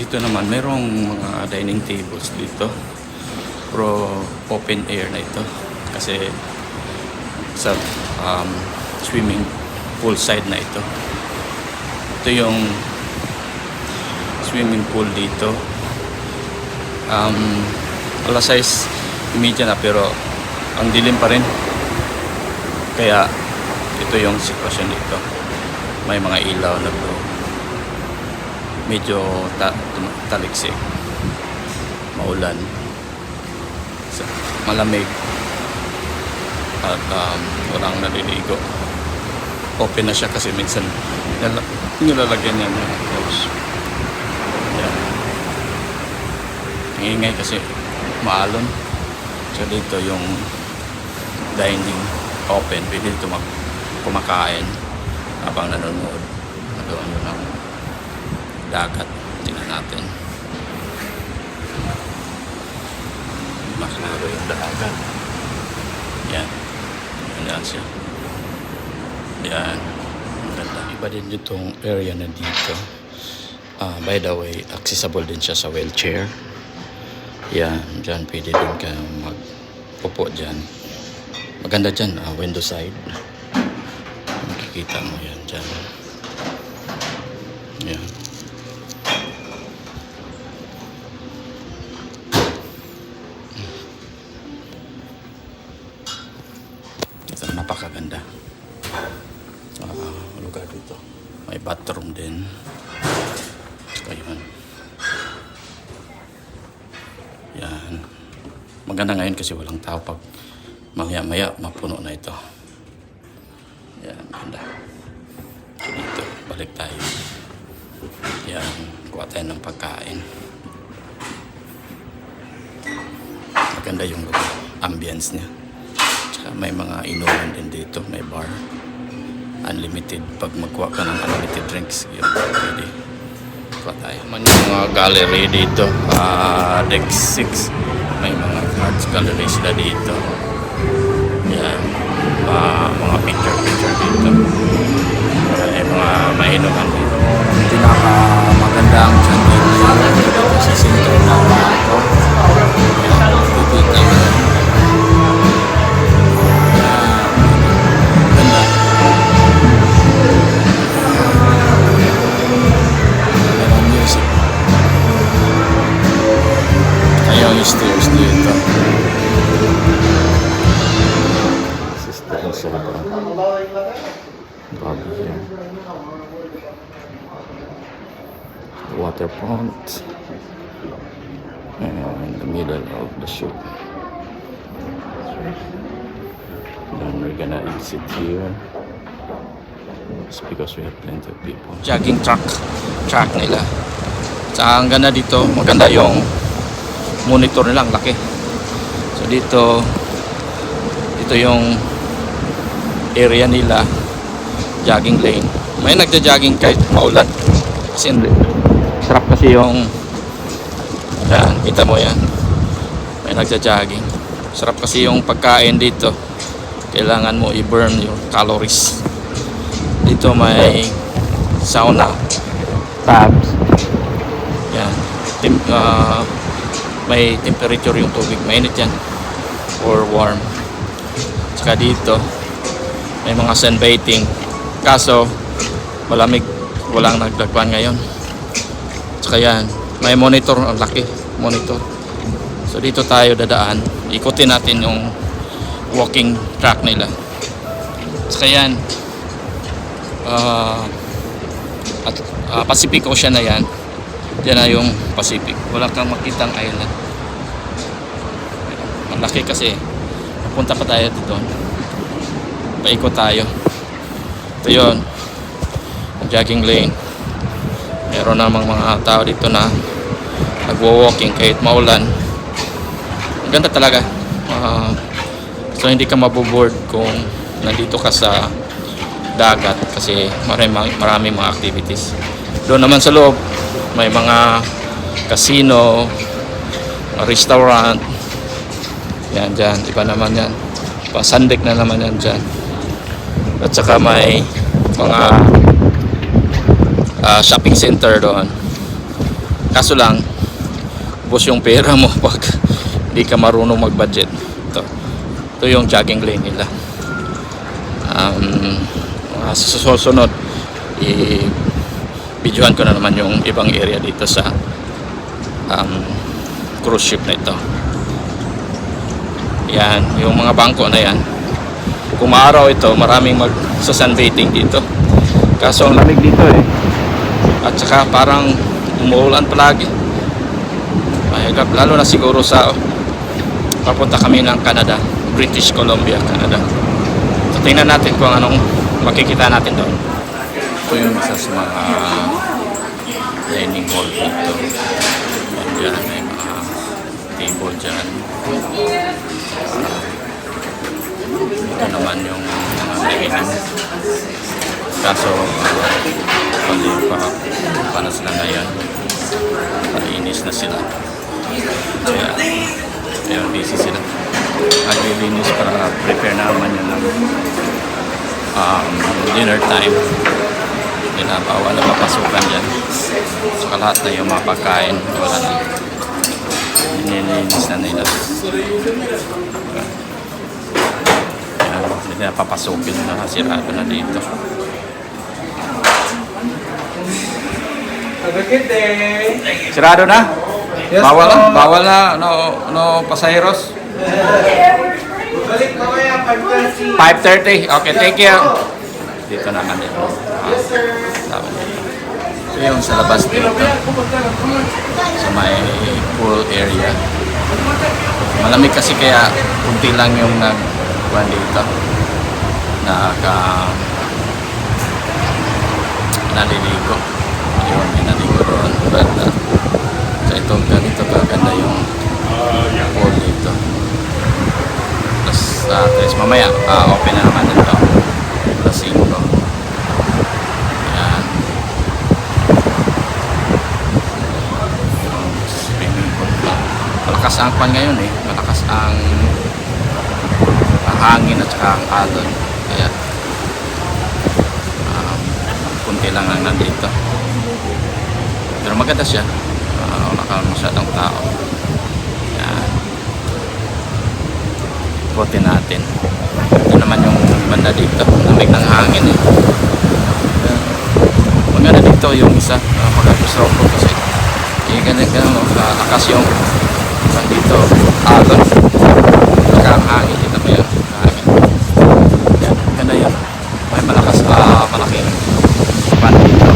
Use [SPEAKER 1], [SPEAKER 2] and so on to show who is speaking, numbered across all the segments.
[SPEAKER 1] dito naman merong mga dining tables dito, pero open air na ito kasi sa swimming pool side na ito. Ito yung swimming pool dito. Alas 6:30 na pero ang dilim pa rin, kaya ito yung sitwasyon dito. May mga ilaw na bro, medyo taliksik, maulan, malamig, at walang naliligo. Open na siya kasi minsan nilalagyan niya ng close. Yan. Ang ingay kasi maalon. So dito yung dining open, pwede dito kumakain habang nanonood. Doon yun ang dagat. Tingnan natin. Maklaro yung dagat. Yan. Yan siya. Yan. Ang ganda. Iba din itong area na dito. By the way, accessible din siya sa wheelchair. Yan. Diyan pwede din ka magpupo dyan. Maganda dyan. Window side. Makikita mo yan dyan. Yan. Ito, napakaganda. Lugar dito. May bathroom din. Ayun. Yan. Maganda ngayon kasi walang tao. Pag maya-maya mapuno na ito. Yan, ganda. So dito, balik tayo. Yan, kuha tayo ng pagkain. Maganda yung ambience niya. Tsaka may mga inuman din dito, may bar. Unlimited. Pag magkuha ka ng unlimited drinks, yun, pwede. Kuha tayo. Man yung mga gallery dito, deck 6. May mga arts gallery sila dito. Yan, mga picture dito. May mga mainuman dito. Pinakamagandang chandel dito sa center ng ito. Yan, pipita mo. Ganda. Ganda music. Kaya yung stairs dito. Water pond in the middle of the shoot. Then we're gonna exit here. It's because we have plenty of people. Jogging track nila. Sa ang ganda dito, maganda yung monitor nila, ang laki. So dito yung area nila, jogging lane. May nagja-jogging kahit maulan. Kasi sarap kasi yung yan, kita mo yan. May nagja-jogging. Sarap kasi yung pagkain dito. Kailangan mo i-burn yung calories. Dito may sauna tabs. Yan. May temperature yung tubig. Mainit yan. Or warm. Tsaka dito may mga sunbathing. Kaso malamig, walang nagdagpan ngayon. Tsaka yan, may monitor, ang laki monitor. So dito tayo dadaan, ikutin natin yung walking track nila. Tsaka yan, Pacific Ocean na yan. Yan na yung Pacific, wala kang makitang island. Ang laki kasi. Punta pa tayo dito, paikot tayo. Ito yun, jogging lane. Meron namang mga tao dito na nagwo-walking kahit maulan. Ang ganda talaga. So hindi ka maboboard kung nandito ka sa dagat kasi marami mga activities. Doon naman sa loob may mga casino, restaurant. Yan dyan, iba naman yan. Pasandik na naman yan dyan. At saka may mga shopping center doon. Kaso lang, ubos yung pera mo pag hindi ka marunong mag-budget. Ito yung jogging lane nila. Sa susunod, i-videohan ko na naman yung ibang area dito sa cruise ship na ito. Yan, yung mga bangko na yan. Kung maaraw ito, maraming magsa-sunbathing dito. Kaso ang lamig dito eh. At saka parang umuulan palagi. Mahirap, lalo na siguro sa papunta kami ng Canada, British Columbia, Canada. So tingnan natin kung anong makikita natin doon. Ito yung isa sa mga dining hall dito. Diyan may mga table dyan. Ito naman yung mga dining. Kaso panas na ngayon. Painis na sila. Kaya busy sila. Naglilinis para prepare naman yun ng dinner time. Bawal na papasukan dyan. Saka lahat na yung mga pagkain wala na. Nililinis na nila. Hindi na papasukin na, sirado na dito.
[SPEAKER 2] Have a good day.
[SPEAKER 1] Sirado na?
[SPEAKER 2] Yes,
[SPEAKER 1] Bawal na, no pasaheros?
[SPEAKER 2] Balik mamaya 5:30.
[SPEAKER 1] 5:30. Okay, thank you. Dito naman din.
[SPEAKER 2] Yes, sir.
[SPEAKER 1] Ito yung sa labas dito. Sa may pool area. Malamig kasi kaya kunti lang yung nagkuhan dito. Naliligo. Yun, naliligo doon. But, so ito, ganito kaganda yung pool dito. Tapos mamaya, open na naman dito. Plus 5. Yan. Swimming pool. Malakas ang kwan ngayon eh. Malakas ang hangin at saka ang alon. Kaya kunti lang ang nandito. Pero maganda siya. Wala ka masyadong tao. Yan. Ikotin natin. Ito naman yung banda dito. Lamig ng hangin eh. Maganda dito yung isa. Pagkagusto ko kasi ganun lakas yung dito alon. Saka ang hangin dito may hangin. Yan. Ganda yun. May malakas malaking pan dito.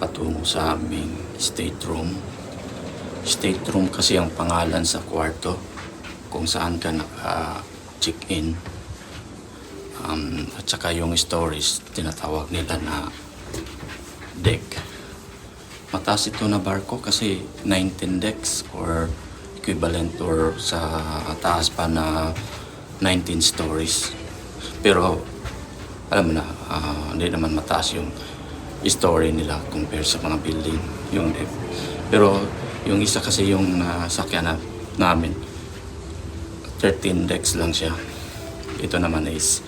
[SPEAKER 1] Patungo sa aming stateroom. Stateroom kasi ang pangalan sa kwarto kung saan ka naka-check-in. At saka yung storage tinatawag nila na deck. Mataas ito na barko kasi 19 decks or equivalent or sa taas pa na 19 stories. Pero alam mo na, hindi naman mataas yung story nila compare sa mga building yung deck. Pero yung isa kasi yung nasakyan namin 13 decks lang siya. Ito naman is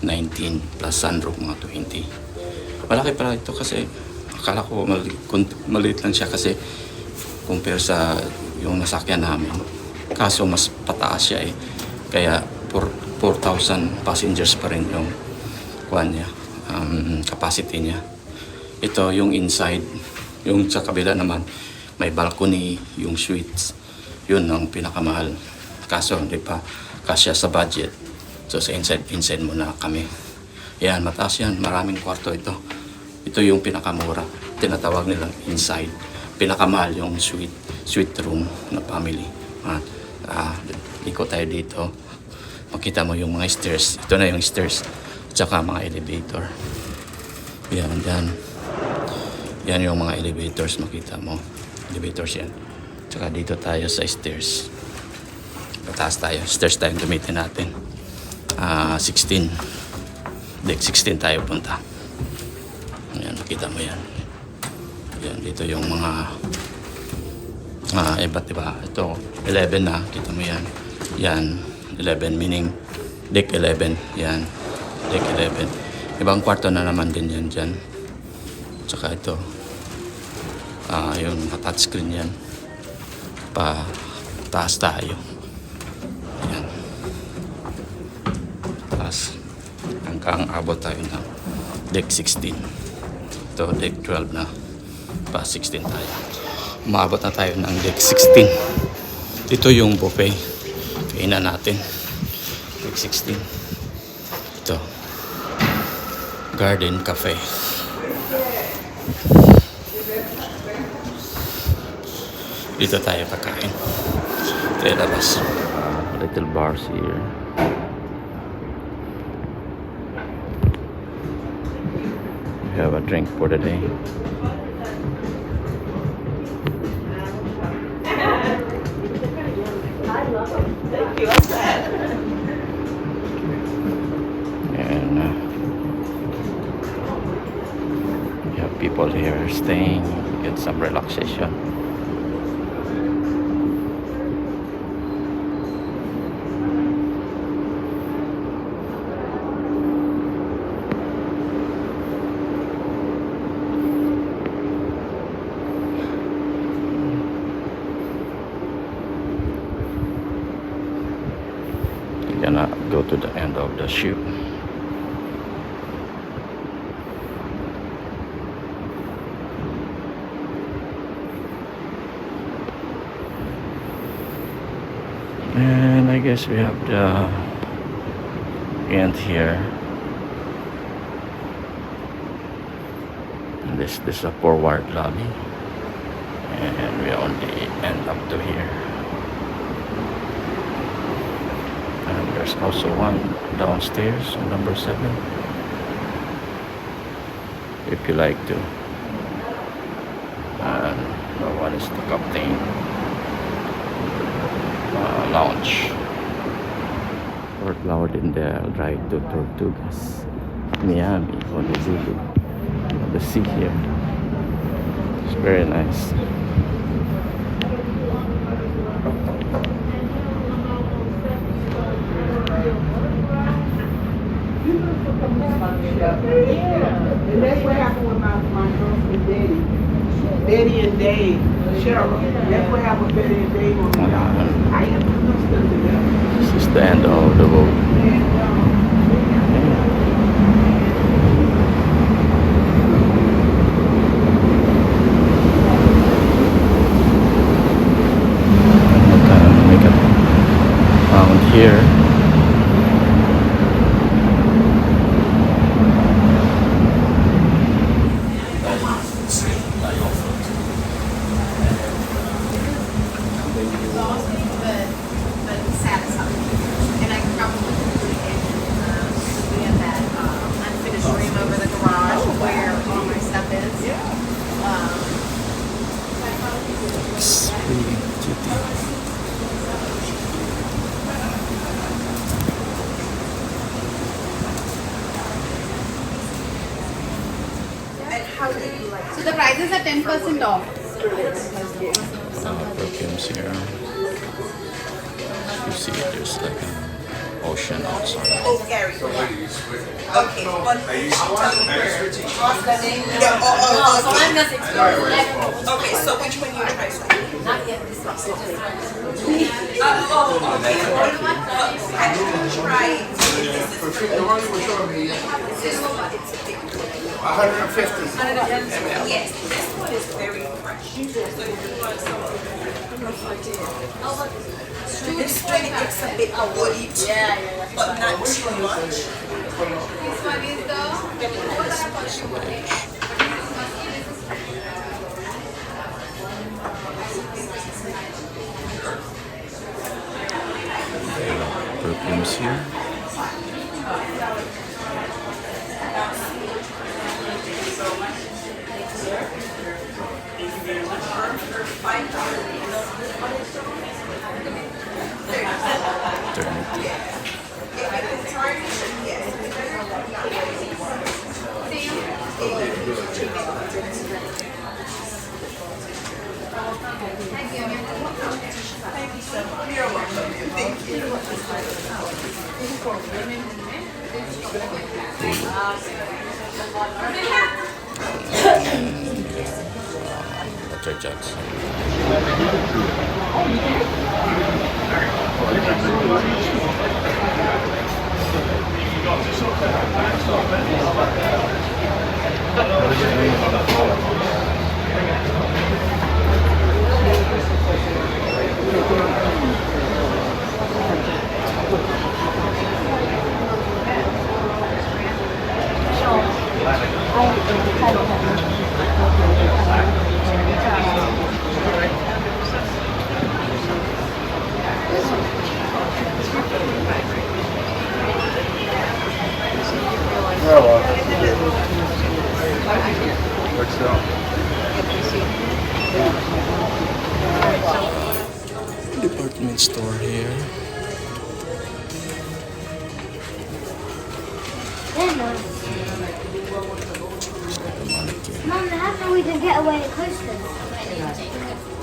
[SPEAKER 1] 19 plus sunroof mga 20. Malaki pala ito kasi akala ko maliit lang siya kasi compare sa yung nasakyan namin. Kaso mas pataas siya eh. Kaya 4,000 passengers pa rin yung kuan niya, capacity niya. Ito yung inside, yung sa kabila naman may balcony, yung suites. Yun ang pinakamahal. Kaso hindi pa kasya sa budget. So sa inside muna kami. Yan, mataas yan, maraming kwarto ito. Ito yung pinakamura, tinatawag nilang inside. Pinakamahal yung suite room na family. Ikot tayo dito. Makita mo yung mga stairs. Ito na yung stairs. At saka mga elevator. Yan, yan. Yan yung mga elevators, makita mo. Elevators yan. At saka dito tayo sa stairs. Pataas tayo. Stairs tayo gamitin natin. 16. Deck 16 tayo punta. Yan, makita mo yan. Yan, dito yung mga iba't iba. Ito, 11 na. Kita mo yan. Yan, 11 meaning Deck 11. Yan. Deck 11. Ibang kwarto na naman din yan dyan. Tsaka ito. Yung touchscreen yan. Pa taas tayo. Yan. Taas. Hanggang abot tayo ng deck 16. Ito, deck 12 na. Pa 16 tayo. Umabot na tayo ng deck 16. Ito yung buffet. Kainan natin. Deck 16. Ito. Garden Cafe. Dito tayo kakain. Tayo labas. Little bars here. We have a drink for the day. And we have people here staying, get some relaxation. Gonna go to the end of the ship. And I guess we have the end here. And this is a forward lobby, and we only end up to here. And there's also one downstairs on number 7. If you like to. And the one is the Captain Lounge. Fort Lauderdale ride to Tortugas, Miami, Honolulu. The sea here. It's very nice.
[SPEAKER 3] And that's what happened with my girlfriend, Daddy. Daddy and Dave. Cheryl. That's what happened with Daddy and Dave on the yacht. I am still together.
[SPEAKER 1] This is the end of the boat. Make a found here.
[SPEAKER 4] So the prices are 10% off.
[SPEAKER 1] Perfumes here. You see, there's like an ocean outside.
[SPEAKER 5] Oh, Gary. Okay, but
[SPEAKER 4] So I'm just exploring.
[SPEAKER 5] okay, so which one you try?
[SPEAKER 4] Not yet this one.
[SPEAKER 5] Okay. I didn't try. This is
[SPEAKER 2] 150.
[SPEAKER 5] yes, this one is very fresh. So if you want some, this one it's a bit woody, but not too much.
[SPEAKER 4] This one is
[SPEAKER 1] Perfumes here.
[SPEAKER 5] You're welcome. Thank you.
[SPEAKER 1] Water jugs. Department store here.
[SPEAKER 6] Mom, how come we didn't get away at coasters?